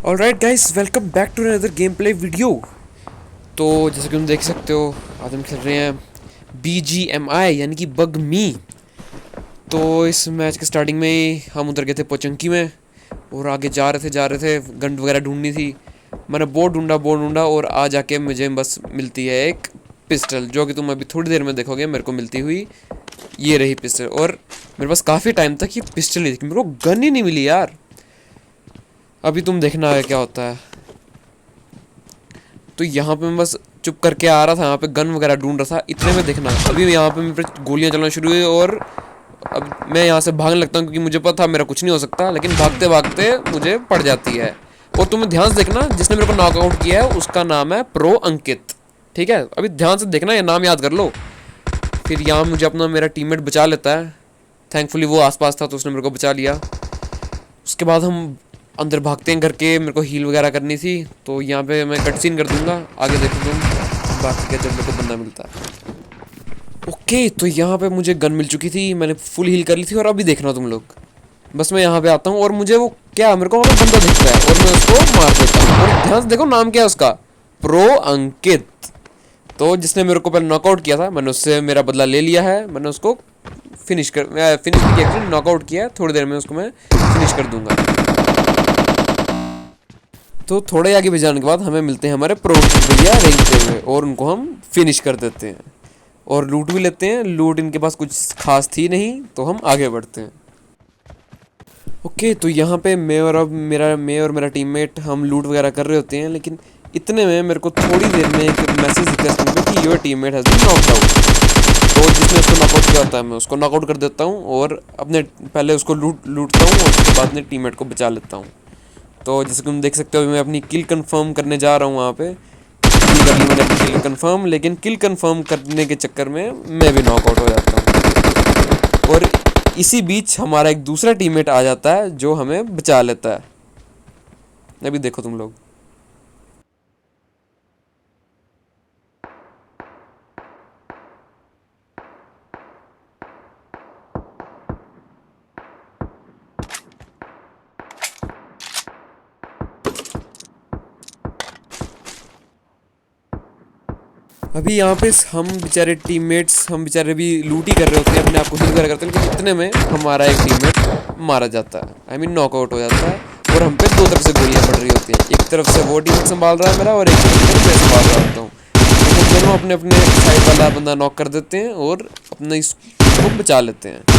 Alright guys, welcome back to another game play video. तो जैसे कि तुम देख सकते हो, आज हम खेल रहे हैं BGMI यानी कि बग मी। तो इस मैच के स्टार्टिंग में ही हम उतर गए थे पोचंकी में और आगे जा रहे थे गन वगैरह ढूंढनी थी। मैंने बोर्ड ढूंढा और आ जाके मुझे बस मिलती है एक पिस्टल, जो कि तुम अभी थोड़ी देर में देखोगे मेरे को मिलती हुई। ये रही पिस्टल, और मेरे पास काफ़ी टाइम तक ये पिस्टल ही थी, मेरे को गन ही नहीं मिली यार। अभी तुम देखना है क्या होता है। तो यहाँ पे मैं बस चुप करके आ रहा था, यहाँ पे गन वगैरह ढूंढ रहा था, इतने में देखना अभी यहाँ पे मेरे पे गोलियाँ चलना शुरू हुई। और अब मैं यहाँ से भागने लगता हूँ क्योंकि मुझे पता मेरा कुछ नहीं हो सकता, लेकिन भागते भागते मुझे पड़ जाती है। और तुम्हें ध्यान से देखना, जिसने मेरे को नॉकआउट किया है उसका नाम है प्रो अंकित। ठीक है, अभी ध्यान से देखना, ये नाम याद कर लो। फिर यहाँ मुझे अपना मेरा टीममेट बचा लेता है। थैंकफुली वो आसपास था तो उसने मेरे को बचा लिया। उसके बाद हम अंदर भागते हैं घर के, मेरे को हील वगैरह करनी थी। तो यहाँ पे मैं कट सीन कर दूंगा, आगे देखो तुम बाकी का जब मेरे को बंदा मिलता है। ओके, तो यहाँ पे मुझे गन मिल चुकी थी, मैंने फुल हील कर ली थी। और अभी देखना तुम लोग, बस मैं यहाँ पे आता हूँ और मुझे वो क्या, मेरे को वहाँ पे बंदा दिखता है और मैं उसको मार देता हूँ। और ध्यान से देखो नाम क्या है उसका, प्रो अंकित। तो जिसने मेरे को पहले नॉकआउट किया था, मैंने उससे मेरा बदला ले लिया है। मैंने उसको फिनिश किया, नॉकआउट किया है। थोड़ी देर में उसको मैं फिनिश कर दूंगा। तो थोड़े आगे भी जाने के बाद हमें मिलते हैं हमारे प्रो भैया रेंगते हुए, और उनको हम फिनिश कर देते हैं और लूट भी लेते हैं। लूट इनके पास कुछ खास थी नहीं, तो हम आगे बढ़ते हैं। ओके, तो यहाँ पे मैं और मेरा टीममेट हम लूट वगैरह कर रहे होते हैं, लेकिन इतने में मेरे को थोड़ी देर में एक मैसेज दिखता है स्क्रीन पे कि your teammate has been knocked out. तो जिसने उसको नॉकआउट किया होता है मैं उसको नॉकआउट कर देता हूँ और अपने पहले उसको लूटता हूँ और उसके बाद अपने टीममेट को बचा लेता हूँ। तो जैसे कि तुम देख सकते हो, मैं अपनी किल कंफर्म करने जा रहा हूँ। वहाँ पे किल कर ली मैंने अपनी किल कंफर्म, लेकिन किल कंफर्म करने के चक्कर में मैं भी नॉकआउट हो जाता हूँ। और इसी बीच हमारा एक दूसरा टीममेट आ जाता है जो हमें बचा लेता है। अभी देखो तुम लोग, अभी यहाँ पे हम बेचारे भी लूट ही कर रहे होते हैं, अपने आप को हील वगैरह करते हैं, लेकिन इतने में हमारा एक टीममेट मारा जाता है, आई मीन नॉकआउट हो जाता है। और हम पे दो तरफ से गोलियां पड़ रही होती हैं, एक तरफ से वो टीममेट संभाल रहा है मेरा और एक तरफ से मैं संभाल रहा होता हूँ। तो हम दोनों अपने अपने साइड वाला बंदा नॉक कर देते हैं और अपने इसको बचा लेते हैं।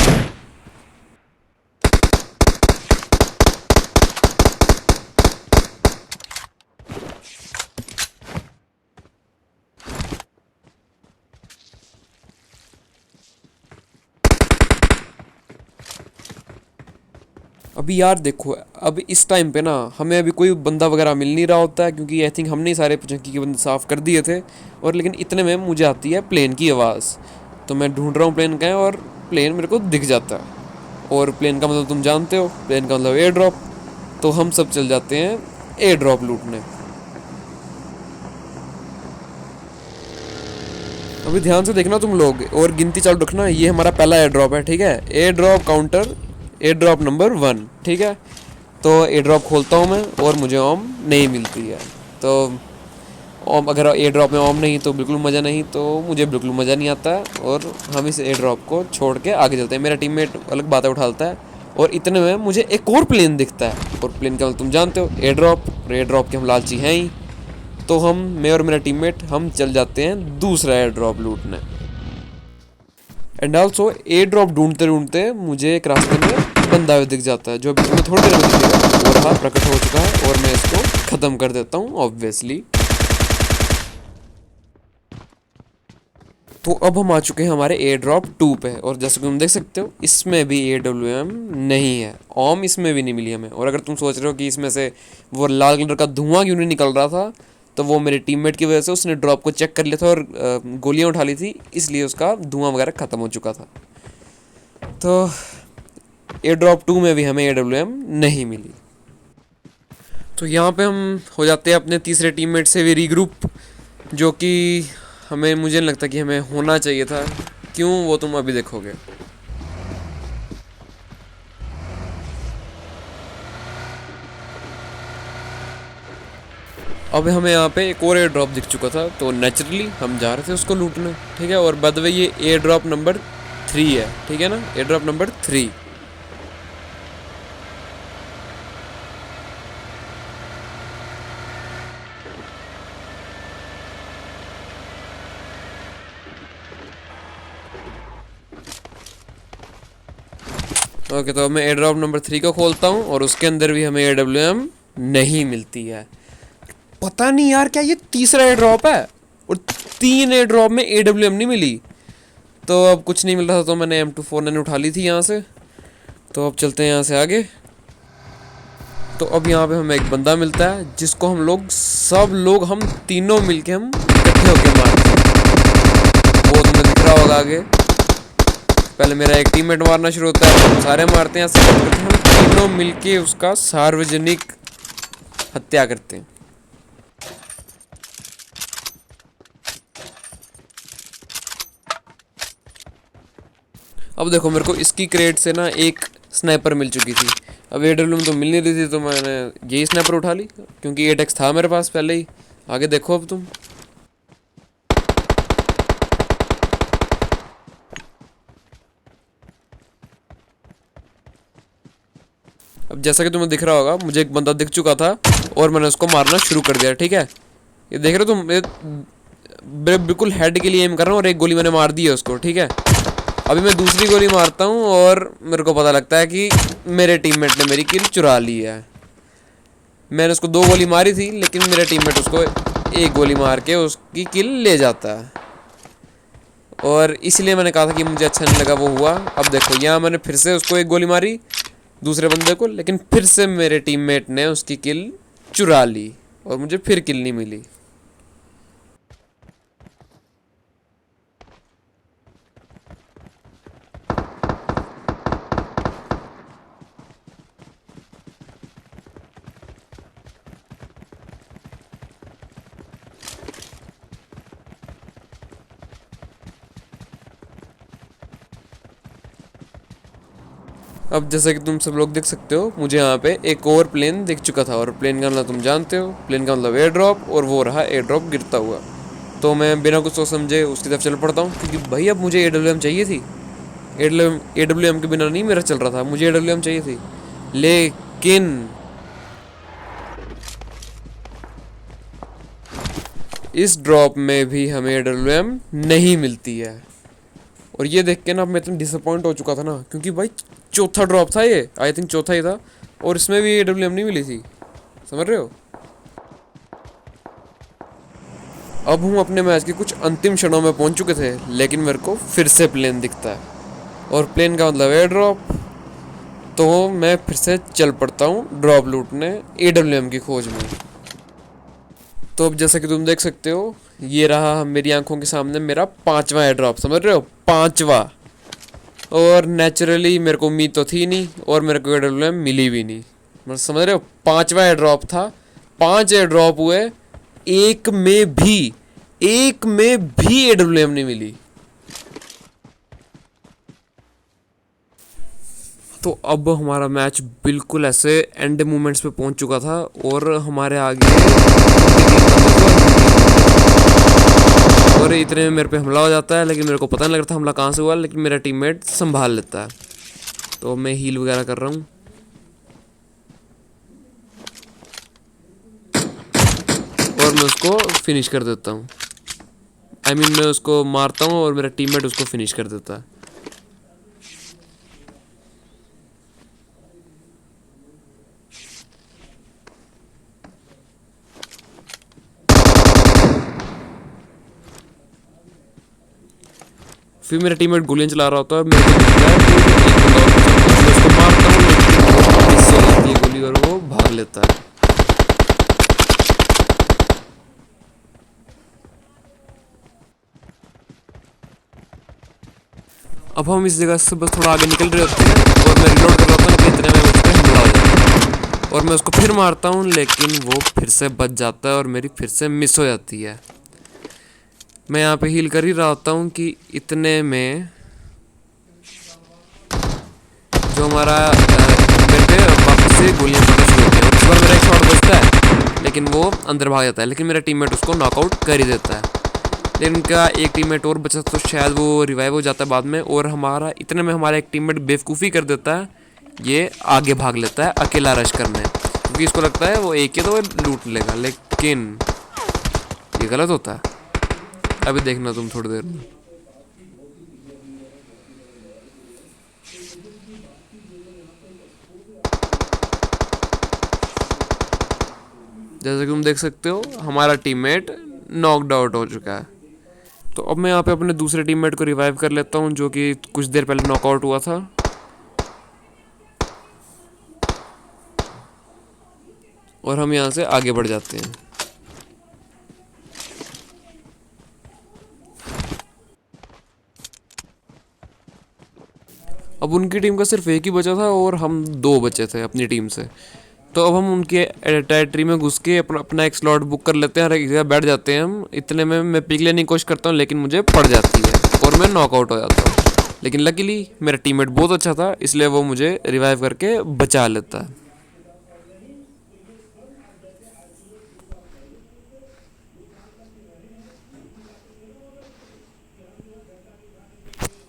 अभी यार देखो, अब इस टाइम पे ना हमें अभी कोई बंदा वगैरह मिल नहीं रहा होता है, क्योंकि आई थिंक हमने ही सारे चंकी के बंदे साफ़ कर दिए थे। और लेकिन इतने में मुझे आती है प्लेन की आवाज़। तो मैं ढूंढ रहा हूँ प्लेन का है, और प्लेन मेरे को दिख जाता है। और प्लेन का मतलब तुम जानते हो, प्लेन का मतलब एयर ड्रॉप। तो हम सब चल जाते हैं एयर ड्रॉप लूटने। अभी ध्यान से देखना तुम लोग और गिनती चालू रखना, ये हमारा पहला एयर ड्रॉप है। ठीक है, air drop counter, air drop number 1। ठीक है, तो एयर ड्रॉप खोलता हूँ मैं और मुझे ओम नहीं मिलती है। तो ओम, अगर एयर ड्रॉप में ओम नहीं तो बिल्कुल मज़ा नहीं, तो मुझे बिल्कुल मज़ा नहीं आता है। और हम इस एयर ड्रॉप को छोड़ के आगे चलते हैं। मेरा टीममेट अलग बातें उठाता है और इतने में मुझे एक और प्लेन दिखता है, और प्लेन का मतलब तुम जानते हो, एयर ड्रॉप। और एयर ड्रॉप के हम लालची हैं ही। तो मैं और मेरा टीममेट हम चल जाते हैं दूसरा एयर ड्रॉप लूटने। एंड ऑल्सो एयर ड्रॉप ढूंढते ढूंढते मुझे एक रास्ते में बंदा भी दिख जाता है, जो अभी तुम्हें थोड़ी देर में दिखेगा। वो रहा, प्रकट हो चुका है और मैं इसको ख़त्म कर देता हूँ ऑब्वियसली। तो अब हम आ चुके हैं हमारे एयर ड्रॉप 2 पे, और जैसे कि तुम देख सकते हो इसमें भी AWM नहीं है, ओम इसमें भी नहीं मिली हमें। और अगर तुम सोच रहे हो कि इसमें से वो लाल कलर का धुआं क्यों नहीं निकल रहा था, तो वो मेरे टीममेट की वजह से, उसने ड्रॉप को चेक कर लिया था और गोलियां उठा ली थी, इसलिए उसका धुआं वगैरह ख़त्म हो चुका था। तो एयर ड्रॉप 2 में भी हमें AWM नहीं मिली। तो यहाँ पे हम हो जाते हैं अपने तीसरे टीममेट से भी रीग्रुप, जो कि मुझे नहीं लगता कि हमें होना चाहिए था। क्यों, वो तुम अभी देखोगे। अब हमें यहाँ पे एक और एयर ड्रॉप दिख चुका था, तो नेचुरली हम जा रहे थे उसको लूटने, ठीक है। और बाय द वे ये एयर ड्रॉप नंबर 3 है, ठीक है ना, एयर ड्रॉप नंबर 3। ओके, तो अब मैं एयर ड्रॉप नंबर 3 को खोलता हूँ और उसके अंदर भी हमें AWM नहीं मिलती है। पता नहीं यार, क्या ये तीसरा एयर ड्रॉप है और 3 एयर ड्रॉप में AWM नहीं मिली। तो अब कुछ नहीं मिल रहा था, तो मैंने M24 उठा ली थी यहाँ से। तो अब चलते हैं यहाँ से आगे। तो अब यहाँ पे हमें एक बंदा मिलता है जिसको हम लोग सब लोग हम तीनों मिलके हम इकट्ठे होके मारते हैं। वो तुम्हें दिख रहा होगा आगे। पहले मेरा एक टीममेट मारना शुरू होता है, हम सारे मारते हैं, ऐसे करके हम तीनों मिलके उसका सार्वजनिक हत्या करते हैं। अब देखो, मेरे को इसकी क्रेट से ना एक स्नाइपर मिल चुकी थी। अब AWM तो मिल नहीं रही थी, तो मैंने यही स्नाइपर उठा ली क्योंकि 8x था मेरे पास पहले ही। आगे देखो अब तुम। अब जैसा कि तुम्हें दिख रहा होगा, मुझे एक बंदा दिख चुका था और मैंने उसको मारना शुरू कर दिया, ठीक है। ये देख रहे हो तुम, बिल्कुल हेड के लिए एम कर रहा हूँ और एक गोली मैंने मार दी है उसको, ठीक है। अभी मैं दूसरी गोली मारता हूँ और मेरे को पता लगता है कि मेरे टीममेट ने मेरी किल चुरा ली है। मैंने उसको 2 गोली मारी थी, लेकिन मेरा टीममेट उसको 1 गोली मार के उसकी किल ले जाता है। और इसलिए मैंने कहा था कि मुझे अच्छा नहीं लगा वो हुआ। अब देखो, यहाँ मैंने फिर से उसको 1 गोली मारी दूसरे बंदे को, लेकिन फिर से मेरे टीममेट ने उसकी किल चुरा ली और मुझे फिर किल नहीं मिली। अब जैसे कि तुम सब लोग देख सकते हो, मुझे यहाँ पे एक और प्लेन दिख चुका था और प्लेन का मतलब तुम जानते हो, प्लेन का मतलब एयर ड्रॉप, और वो रहा एयर ड्रॉप गिरता हुआ। तो मैं बिना कुछ सोच समझे उसकी तरफ चल पड़ता हूँ क्योंकि भाई अब मुझे AWM चाहिए थी। AWM के बिना नहीं मेरा चल रहा था, मुझे AWM चाहिए थी। लेकिन इस ड्रॉप में भी हमें AWM नहीं मिलती है। और ये देख के ना मैं इतना डिसअपॉइंट हो चुका था ना, क्योंकि भाई चौथा ड्रॉप था ये, आई थिंक चौथा ही था, और इसमें भी AWM नहीं मिली थी। समझ रहे हो। अब हम अपने मैच के कुछ अंतिम क्षणों में पहुंच चुके थे, लेकिन मेरे को फिर से प्लेन दिखता है और प्लेन का मतलब एयर ड्रॉप। तो मैं फिर से चल पड़ता हूँ ड्रॉप लूटने AWM की खोज में। तो अब जैसा कि तुम देख सकते हो, ये रहा मेरी आंखों के सामने मेरा 5वां एयर ड्रॉप। समझ रहे हो, 5वां। और नेचुरली मेरे को उम्मीद तो थी नहीं और मेरे को AWM मिली भी नहीं। मतलब समझ रहे हो, 5वां एयर ड्रॉप था, 5 एयर ड्रॉप हुए, एक में भी AWM नहीं मिली। तो अब हमारा मैच बिल्कुल ऐसे एंड मोमेंट्स पे पहुंच चुका था और हमारे आगे और इतने में मेरे पे हमला हो जाता है, लेकिन मेरे को पता नहीं लगता हमला कहाँ से हुआ, लेकिन मेरा टीममेट संभाल लेता है। तो मैं हील वगैरह कर रहा हूँ और मैं उसको फिनिश कर देता हूँ। मैं उसको मारता हूँ और मेरा टीममेट उसको फिनिश कर देता है। फिर मेरा टीममेट गोलियां चला रहा होता है, मेरे को दिखता है कि एक बंदा और पीछे है, तो मैं उसको मारता हूँ, लेकिन वो मिस हो जाती है गोली और वो भाग लेता है। अब हम इस जगह से बस थोड़ा आगे निकल रहे होते हैं और मैं रिलोड कर रहा होता हूँ कि इतने में मुझ पर हमला हो जाता है और मैं उसको फिर मारता हूँ, लेकिन वो फिर से बच जाता है और मेरी फिर से मिस हो जाती है। मैं यहाँ पे हील कर ही रहा होता हूँ कि इतने में जो हमारा मेरे पे वापस से गोलियां पड़ना शुरू होती है और इस बार मेरा एक शॉट बचता है लेकिन वो अंदर भाग जाता है, लेकिन मेरा टीममेट उसको नॉकआउट कर ही देता है। लेकिन उनका एक टीममेट और बचा तो शायद वो रिवाइव हो जाता है बाद में, और हमारा इतने में हमारा एक टीममेट बेवकूफ़ी कर देता है, ये आगे भाग लेता है अकेला रश करने, क्योंकि इसको लगता है वो एक ही तो वो लूट लेगा, लेकिन ये गलत होता है। अभी देखना तुम थोड़ी देर में। जैसे कि तुम देख सकते हो हमारा टीममेट नॉकड आउट हो चुका है। तो अब मैं यहाँ पे अपने दूसरे टीममेट को रिवाइव कर लेता हूँ, जो कि कुछ देर पहले नॉकआउट हुआ था। और हम यहाँ से आगे बढ़ जाते हैं। अब उनकी टीम का सिर्फ एक ही बचा था और हम दो बचे थे अपनी टीम से। तो अब हम उनके टेरिटरी में घुस के अपना एक स्लॉट बुक कर लेते हैं और एक जगह बैठ जाते हैं हम। इतने में मैं पिक लेने की कोशिश करता हूँ, लेकिन मुझे पड़ जाती है और मैं नॉकआउट हो जाता हूँ। लेकिन लकीली मेरा टीममेट बहुत अच्छा था, इसलिए वो मुझे रिवाइव करके बचा लेता है।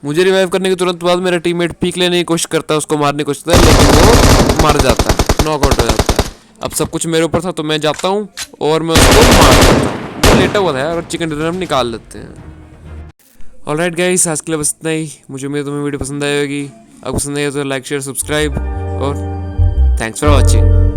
मुझे रिवाइव करने के तुरंत बाद मेरा टीममेट पीक लेने की कोशिश करता है, उसको मारने की कोशिश करता है, लेकिन वो मर जाता है, नॉकआउट हो जाता है। अब सब कुछ मेरे ऊपर था, तो मैं जाता हूँ और मैं उसको मार देता हूँ। वो लेटा हुआ था यार, और चिकन डिनर हम निकाल लेते हैं। ऑलराइट गाइस, आज के लिए बस इतना ही। मुझे उम्मीद तुम्हें वीडियो पसंद आई होगी। अगर पसंद आई तो लाइक शेयर सब्सक्राइब, और थैंक्स फॉर वॉचिंग।